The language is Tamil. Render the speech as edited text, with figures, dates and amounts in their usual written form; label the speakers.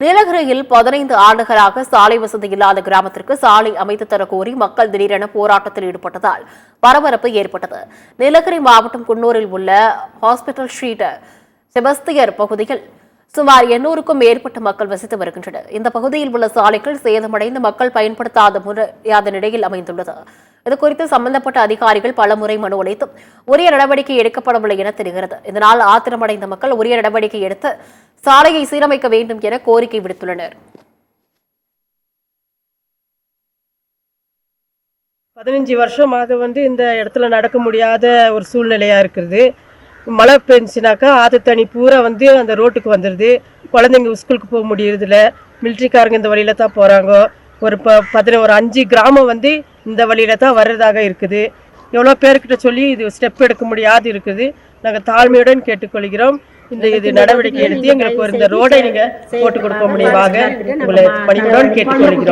Speaker 1: நீலகிரியில் 15 ஆண்டுகளாக சாலை வசதி இல்லாத கிராமத்திற்கு சாலை அமைத்து தரக்கோரி மக்கள் திடீரென போராட்டத்தில் ஈடுபட்டதால் பரபரப்பு ஏற்பட்டது. நீலகிரி மாவட்டம் குன்னூரில் உள்ள ஹாஸ்பிட்டல் ஸ்ட்ரீட் செபஸ்தியர் பகுதியில் சுமார் 800க்கும் மேற்பட்ட மக்கள் வசித்து வருகின்றனர். இந்த பகுதியில் உள்ள சாலைகள் சேதமடைந்து மக்கள் பயன்படுத்தாத முடியாத நிலையில் அமைந்துள்ளது. இதுகுறித்து சம்பந்தப்பட்ட அதிகாரிகள் பலமுறை மனு அளித்தும் உரிய நடவடிக்கை எடுக்கப்படவில்லை என தெரிகிறது. இதனால் ஆத்திரமடைந்த மக்கள் உரிய நடவடிக்கை எடுத்து சாலையை சீரமைக்க வேண்டும் என கோரிக்கை விடுத்துள்ளனர்.
Speaker 2: 15 வருஷமாக இந்த இடத்துல நடக்க முடியாத ஒரு சூழ்நிலையா இருக்குது. மழை பெஞ்சினாக்கா ஆத்து தண்ணி பூரா அந்த ரோட்டுக்கு வந்துடுது. குழந்தைங்க ஸ்கூலுக்கு போக முடியறதில்ல. மிலிட்ரிக்காரங்க இந்த வழியில தான் போறாங்க. ஒரு 5 கிராமம் இந்த வழியில தான் வர்றதாக இருக்குது. எவ்வளோ பேர்கிட்ட சொல்லி இது ஸ்டெப் எடுக்க முடியாது இருக்குது. நாங்கள் தாழ்மையுடன் கேட்டுக்கொள்கிறோம். இது நடவடிக்கை எடுத்து எங்களுக்கு இந்த ரோடை நீங்க போட்டு கொடுக்க முடியுமாக உங்களை பணிவுடன் கேட்டுக்கொள்கிறோம்.